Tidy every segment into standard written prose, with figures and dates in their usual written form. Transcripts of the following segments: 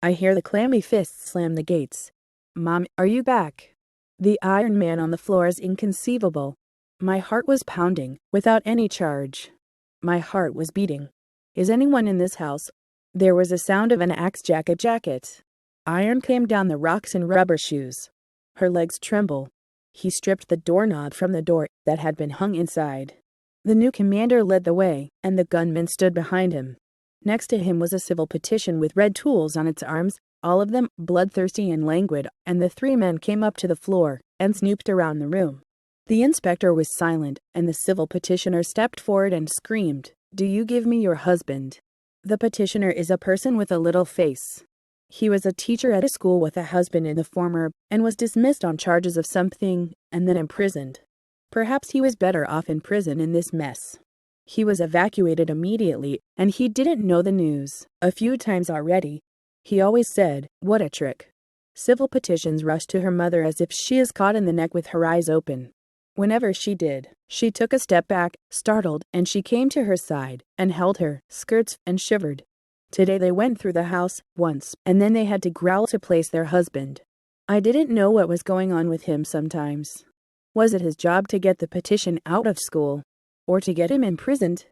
I hear the clammy fists slam the gates. Mom, are you back? The Iron Man on the floor is inconceivable. My heart was pounding, without any charge. My heart was beating. Is anyone in this house? There was a sound of an axe jacket. Iron came down the rocks in rubber shoes. Her legs tremble. He stripped the doorknob from the door that had been hung inside. The new commander led the way, and the gunman stood behind him. Next to him was a civil petition with red tools on its arms, all of them bloodthirsty and languid, and the three men came up to the floor and snooped around the room. The inspector was silent, and the civil petitioner stepped forward and screamed, "Do you give me your husband?" The petitioner is a person with a little face. He was a teacher at a school with a husband in the former, and was dismissed on charges of something, and then imprisoned. Perhaps he was better off in prison in this mess. He was evacuated immediately, and he didn't know the news. A few times already. He always said, "What a trick." Civil petitions rushed to her mother as if she is caught in the neck with her eyes open. Whenever she did, she took a step back, startled, and she came to her side, and held her skirts, and shivered. Today they went through the house, once, and then they had to growl to place their husband. I didn't know what was going on with him sometimes. Was it his job to get the petition out of school? Or to get him imprisoned?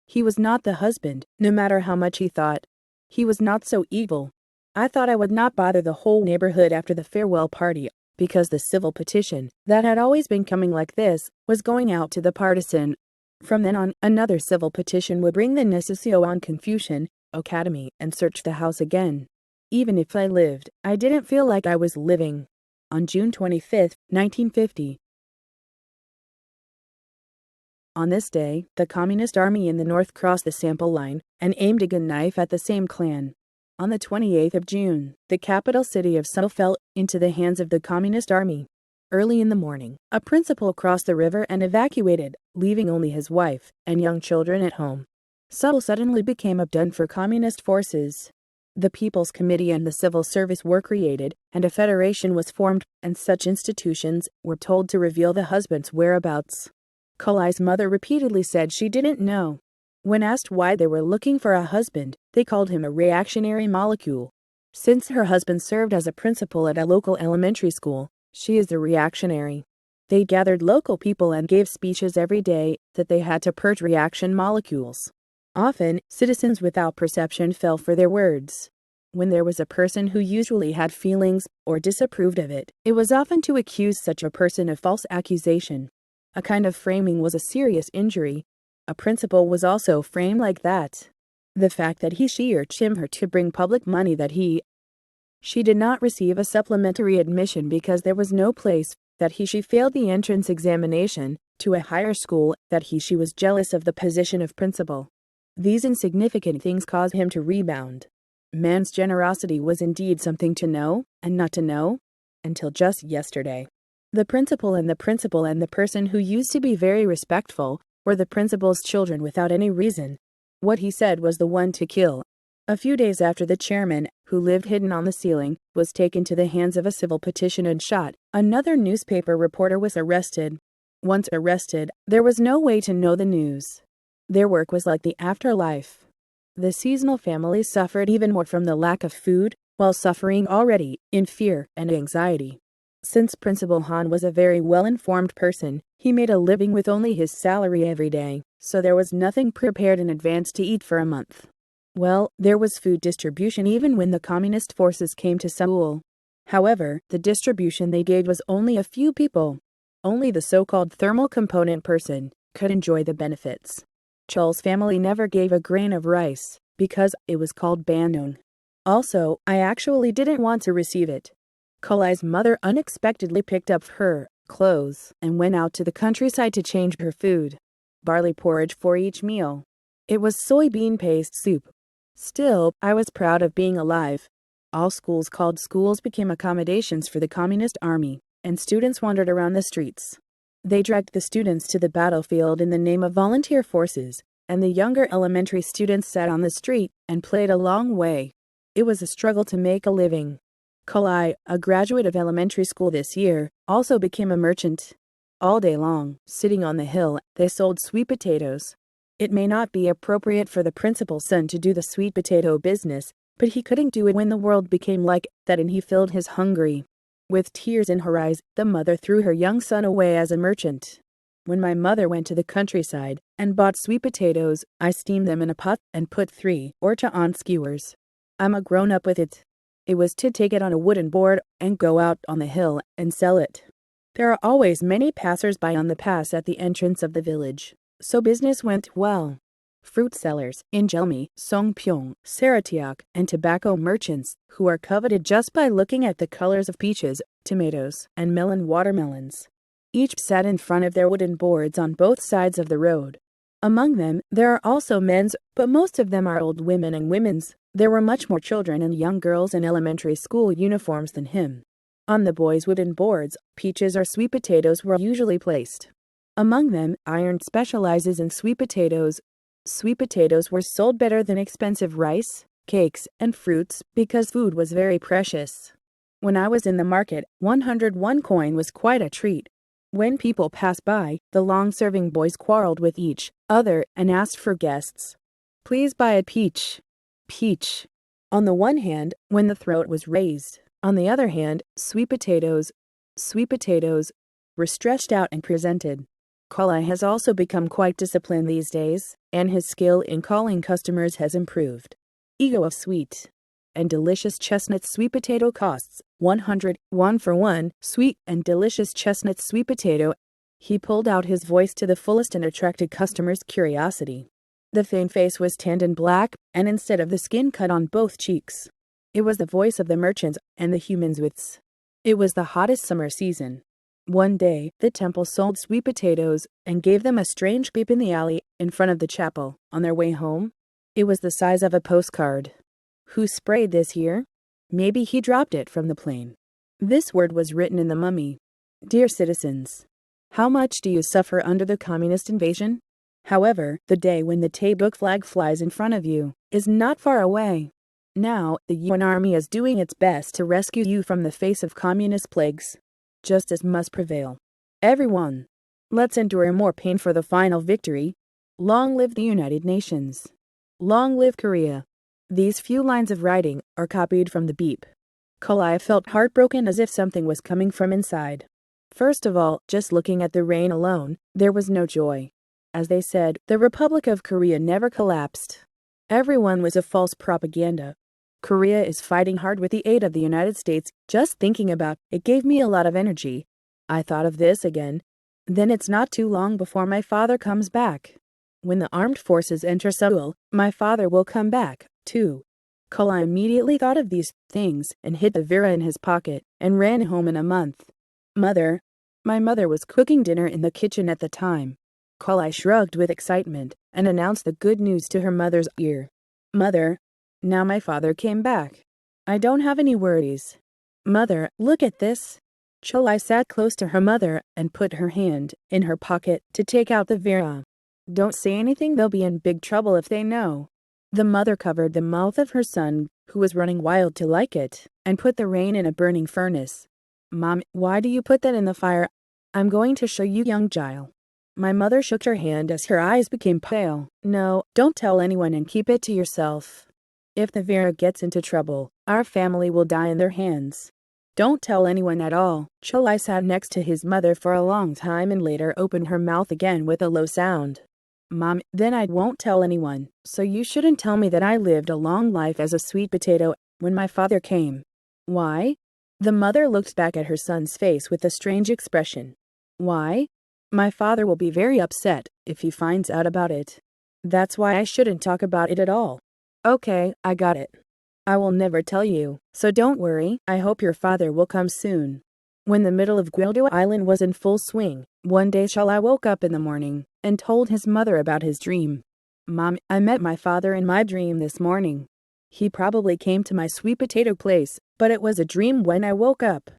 He was not the husband, no matter how much he thought. He was not so evil. I thought I would not bother the whole neighborhood after the farewell party, because the civil petition, that had always been coming like this, was going out to the partisan. From then on, another civil petition would bring the Necessio on Confucian Academy and search the house again. Even if I lived, I didn't feel like I was living. On June 25, 1950. On this day, the Communist Army in the North crossed the sample line and aimed a gun knife at the same clan. On the 28th of June, the capital city of Seoul fell into the hands of the Communist Army. Early in the morning, a principal crossed the river and evacuated, leaving only his wife and young children at home. Seoul suddenly became a den for communist forces. The People's Committee and the Civil Service were created, and a federation was formed, and such institutions were told to reveal the husband's whereabouts. Kolai's mother repeatedly said she didn't know. When asked why they were looking for a husband, they called him a reactionary molecule. Since her husband served as a principal at a local elementary school, she is the reactionary. They gathered local people and gave speeches every day that they had to purge reaction molecules. Often, citizens without perception fell for their words. When there was a person who usually had feelings or disapproved of it, it was often to accuse such a person of false accusation. A kind of framing was a serious injury. A principal was also framed like that. The fact that she urged her to bring public money that she did not receive a supplementary admission because there was no place, that she failed the entrance examination to a higher school, that she was jealous of the position of principal. These insignificant things caused him to rebound. Man's generosity was indeed something to know, and not to know, until just yesterday. The principal and the person who used to be very respectful were the principal's children without any reason. What he said was the one to kill. A few days after the chairman, who lived hidden on the ceiling, was taken to the hands of a civil petition and shot, another newspaper reporter was arrested. Once arrested, there was no way to know the news. Their work was like the afterlife. The seasonal families suffered even more from the lack of food, while suffering already in fear and anxiety. Since Principal Han was a very well-informed person, he made a living with only his salary every day, so there was nothing prepared in advance to eat for a month. Well, there was food distribution even when the communist forces came to Seoul. However, the distribution they gave was only a few people. Only the so-called thermal component person could enjoy the benefits. Choi's family never gave a grain of rice, because it was called bandong. Also, I actually didn't want to receive it. Kolai's mother unexpectedly picked up her clothes and went out to the countryside to change her food. Barley porridge for each meal. It was soybean paste soup. Still, I was proud of being alive. All schools called schools became accommodations for the Communist Army, and students wandered around the streets. They dragged the students to the battlefield in the name of volunteer forces, and the younger elementary students sat on the street and played a long way. It was a struggle to make a living. Kolai, a graduate of elementary school this year, also became a merchant. All day long, sitting on the hill, they sold sweet potatoes. It may not be appropriate for the principal's son to do the sweet potato business, But he couldn't do it when the world became like that, and he filled his hungry. With tears in her eyes, the mother threw her young son away as a merchant. When my mother went to the countryside and bought sweet potatoes, I steamed them in a pot and put 3 or 2 on skewers. I'm a grown up with it. It was to take it on a wooden board and go out on the hill and sell it. There are always many passers-by on the pass at the entrance of the village, so business went well. Fruit sellers in Jelmi, Songpyeong, Saratiak, and tobacco merchants, who are coveted just by looking at the colors of peaches, tomatoes, and watermelons. Each sat in front of their wooden boards on both sides of the road. Among them, there are also men's, but most of them are old women and women's. There were much more children and young girls in elementary school uniforms than him. On the boys' wooden boards, peaches or sweet potatoes were usually placed. Among them, Iron specializes in sweet potatoes. Sweet potatoes were sold better than expensive rice, cakes, and fruits because food was very precious. When I was in the market, 101 coin was quite a treat. When people passed by, the long-serving boys quarreled with each other and asked for guests. Please buy a peach. Peach. On the one hand, when the throat was raised. On the other hand, sweet potatoes were stretched out and presented. Kolai has also become quite disciplined these days, and his skill in calling customers has improved. Ego of sweet and delicious chestnut sweet potato costs 101 for 1 sweet and delicious chestnut sweet potato. He pulled out his voice to the fullest and attracted customers' curiosity. The faint face was tanned and black, and instead of the skin cut on both cheeks. It was the voice of the merchants and the humans' wits. It was the hottest summer season. One day, the temple sold sweet potatoes and gave them a strange peep in the alley in front of the chapel. On their way home, it was the size of a postcard. Who sprayed this here? Maybe he dropped it from the plane. This word was written in the mummy. Dear citizens, how much do you suffer under the communist invasion? However, the day when the Taebuk flag flies in front of you is not far away. Now, the UN army is doing its best to rescue you from the face of communist plagues. Justice must prevail. Everyone, let's endure more pain for the final victory. Long live the United Nations. Long live Korea. These few lines of writing are copied from the beep. Kolai felt heartbroken as if something was coming from inside. First of all, just looking at the rain alone, there was no joy. As they said, the Republic of Korea never collapsed. Everyone was a false propaganda. Korea is fighting hard with the aid of the United States. Just thinking about it gave me a lot of energy. I thought of this again. Then it's not too long before my father comes back. When the armed forces enter Seoul, my father will come back, too. Kolai immediately thought of these things and hid the Vera in his pocket and ran home in a month. Mother. My mother was cooking dinner in the kitchen at the time. Kolai shrugged with excitement and announced the good news to her mother's ear. Mother. Now my father came back. I don't have any worries. Mother, look at this. Cholai sat close to her mother and put her hand in her pocket to take out the Vera. Don't say anything, they'll be in big trouble if they know. The mother covered the mouth of her son, who was running wild to like it, and put the rain in a burning furnace. Mom, why do you put that in the fire? I'm going to show you, young child. My mother shook her hand as her eyes became pale. No, don't tell anyone and keep it to yourself. If the Vera gets into trouble, our family will die in their hands. Don't tell anyone at all. Cholai sat next to his mother for a long time and later opened her mouth again with a low sound. Mom, then I won't tell anyone, so you shouldn't tell me that I lived a long life as a sweet potato when my father came. Why? The mother looked back at her son's face with a strange expression. Why? My father will be very upset if he finds out about it. That's why I shouldn't talk about it at all. Okay, I got it. I will never tell you, so don't worry. I hope your father will come soon. When the middle of Gwildo Island was in full swing, one day Cholai woke up in the morning and told his mother about his dream. Mom, I met my father in my dream this morning. He probably came to my sweet potato place, but it was a dream when I woke up.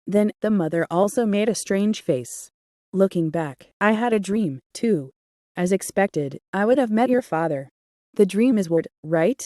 Then the mother also made a strange face. Looking back, I had a dream, too. As expected, I would have met your father. The dream is weird, right?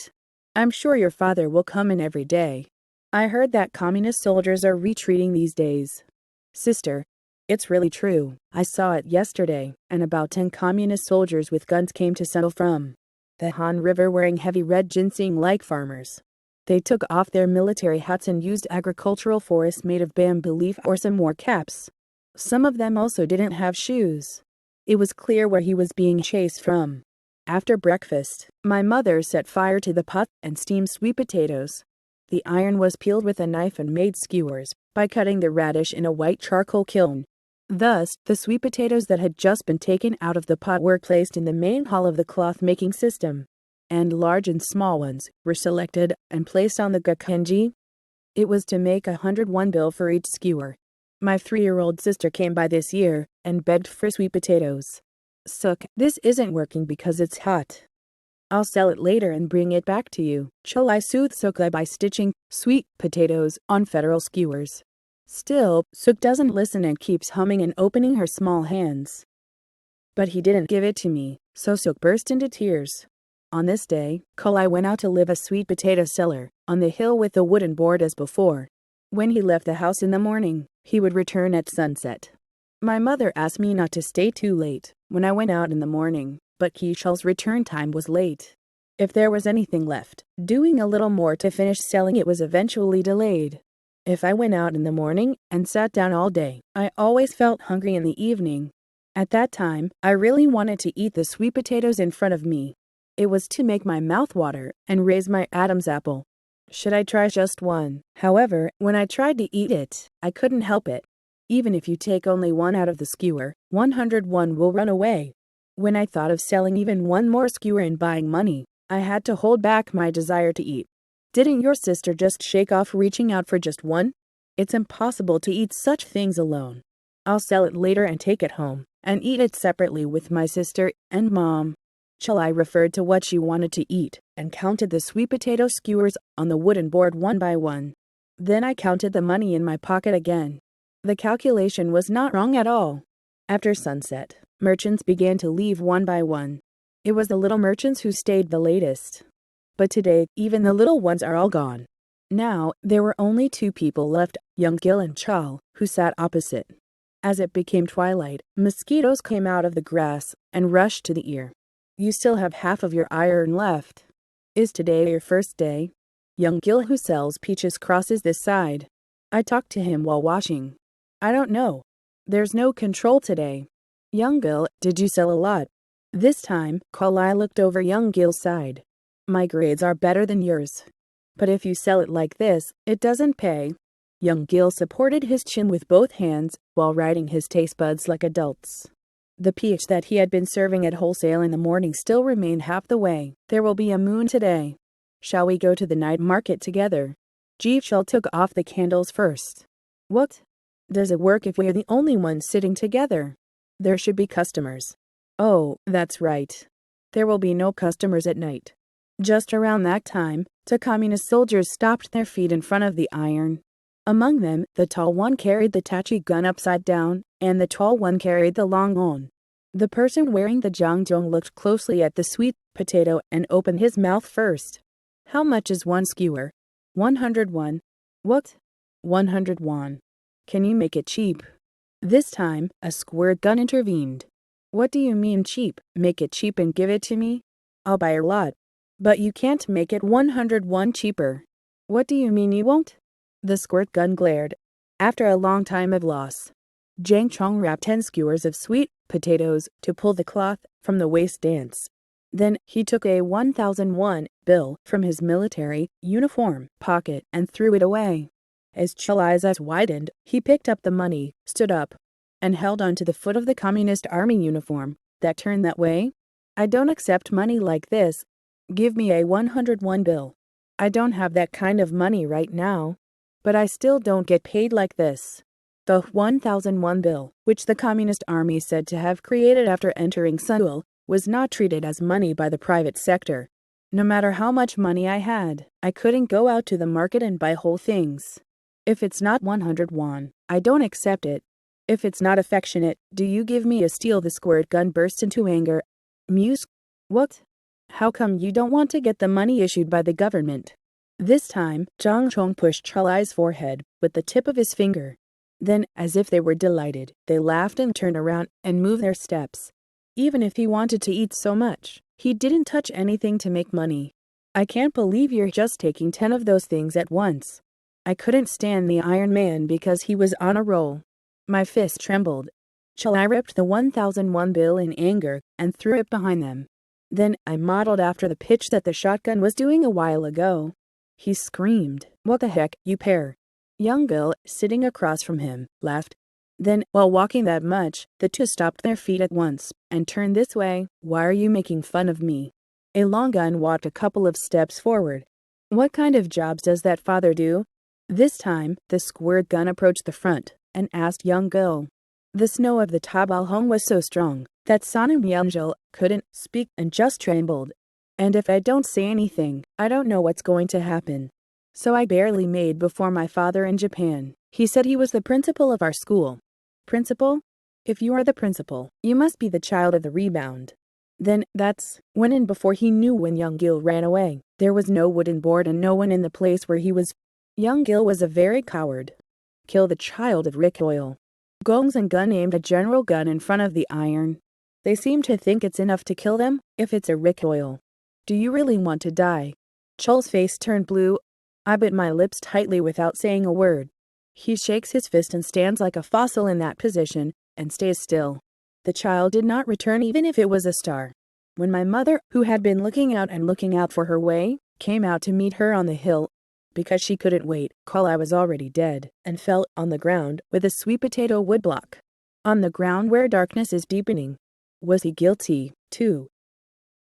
I'm sure your father will come in every day. I heard that communist soldiers are retreating these days. Sister, it's really true. I saw it yesterday, and about 10 communist soldiers with guns came to Seoul from the Han River wearing heavy red ginseng like farmers. They took off their military hats and used agricultural forests made of bamboo leaf or some more caps. Some of them also didn't have shoes. It was clear where he was being chased from. After breakfast, my mother set fire to the pot and steamed sweet potatoes. The iron was peeled with a knife and made skewers by cutting the radish in a white charcoal kiln. Thus, the sweet potatoes that had just been taken out of the pot were placed in the main hall of the cloth-making system, and large and small ones were selected and placed on the gakenji. It was to make 101 bill for each skewer. My 3-year-old sister came by this year and begged for sweet potatoes. Sook, this isn't working because it's hot. I'll sell it later and bring it back to you. Choi soothed Sook by stitching sweet potatoes on federal skewers. Still, Sook doesn't listen and keeps humming and opening her small hands. But he didn't give it to me, so Sook burst into tears. On this day, Choi went out to live a sweet potato seller on the hill with a wooden board as before. When he left the house in the morning, he would return at sunset. My mother asked me not to stay too late when I went out in the morning, but Kishal's return time was late. If there was anything left, doing a little more to finish selling it was eventually delayed. If I went out in the morning and sat down all day, I always felt hungry in the evening. At that time, I really wanted to eat the sweet potatoes in front of me. It was to make my mouth water and raise my Adam's apple. Should I try just one? However, when I tried to eat it, I couldn't help it. Even if you take only one out of the skewer, 101 will run away. When I thought of selling even one more skewer and buying money, I had to hold back my desire to eat. Didn't your sister just shake off reaching out for just one? It's impossible to eat such things alone. I'll sell it later and take it home, and eat it separately with my sister and mom. Choi referred to what she wanted to eat, and counted the sweet potato skewers on the wooden board one by one. Then I counted the money in my pocket again. The calculation was not wrong at all. After sunset, merchants began to leave one by one. It was the little merchants who stayed the latest. But today, even the little ones are all gone. Now, there were only 2 people left, young Gil and Chal, who sat opposite. As it became twilight, mosquitoes came out of the grass and rushed to the ear. You still have half of your iron left. Is today your first day? Young Gil, who sells peaches, crosses this side. I talked to him while washing. I don't know. There's no control today. Young Gil, did you sell a lot? This time, Choi looked over young Gil's side. My grades are better than yours. But if you sell it like this, it doesn't pay. Young Gil supported his chin with both hands while riding his taste buds like adults. The peach that he had been serving at wholesale in the morning still remained half the way. There will be a moon today. Shall we go to the night market together? Jeevshal took off the candles first. What? Does it work if we're the only ones sitting together? There should be customers. Oh, that's right. There will be no customers at night. Just around that time, 2 communist soldiers stopped their feet in front of the iron. Among them, the tall one carried the tachi gun upside down, and the tall one carried the long on. The person wearing the jangjong looked closely at the sweet potato and opened his mouth first. How much is one skewer? 101. What? 100 won. Can you make it cheap? This time, a squirt gun intervened. What do you mean cheap? Make it cheap and give it to me? I'll buy a lot. But you can't make it 101 cheaper. What do you mean you won't? The squirt gun glared. After a long time of loss, Jang Chong wrapped 10 skewers of sweet potatoes to pull the cloth from the waist dance. Then he took a 1,001 bill from his military uniform pocket and threw it away. As Choi's eyes widened, he picked up the money, stood up, and held on to the foot of the Communist Army uniform that turned that way. I don't accept money like this. Give me a 101 bill. I don't have that kind of money right now. But I still don't get paid like this. The 1,001 bill, which the Communist Army said to have created after entering Seoul, was not treated as money by the private sector. No matter how much money I had, I couldn't go out to the market and buy whole things. If it's not 100 won, I don't accept it. If it's not affectionate, do you give me a steal? The squirt gun burst into anger. Muse? What? How come you don't want to get the money issued by the government? This time, Zhang Chong pushed Choi's forehead with the tip of his finger. Then, as if they were delighted, they laughed and turned around and moved their steps. Even if he wanted to eat so much, he didn't touch anything to make money. I can't believe you're just taking 10 of those things at once. I couldn't stand the Iron Man because he was on a roll. My fist trembled. I ripped the 1001 bill in anger and threw it behind them. Then I modeled after the pitch that the shotgun was doing a while ago. He screamed, "What the heck, you pair?" Young Bill, sitting across from him, laughed. Then, while walking that much, the two stopped their feet at once and turned this way. "Why are you making fun of me?" A long gun walked a couple of steps forward. "What kind of jobs does that father do?" This time, the squirt gun approached the front and asked young Bill. The snow of the Tabalhong was so strong that Sonam Yangel couldn't speak and just trembled. "And if I don't say anything, I don't know what's going to happen. So I barely made before my father in Japan. He said he was the principal of our school." "Principal? If you are the principal, you must be the child of the rebound." Then that's when, and before he knew when, young Gil ran away. There was no wooden board and no one in the place where he was. Young Gil was a very coward. Kill the child of recoil. Gongs and gun aimed a general gun in front of the iron. They seem to think it's enough to kill them, if it's a recoil. Do you really want to die? Chol's face turned blue. I bit my lips tightly without saying a word. He shakes his fist and stands like a fossil in that position, and stays still. The child did not return even if it was a star. When my mother, who had been looking out for her way, came out to meet her on the hill, because she couldn't wait, I was already dead, and fell on the ground with a sweet potato woodblock. On the ground where darkness is deepening. Was he guilty, too?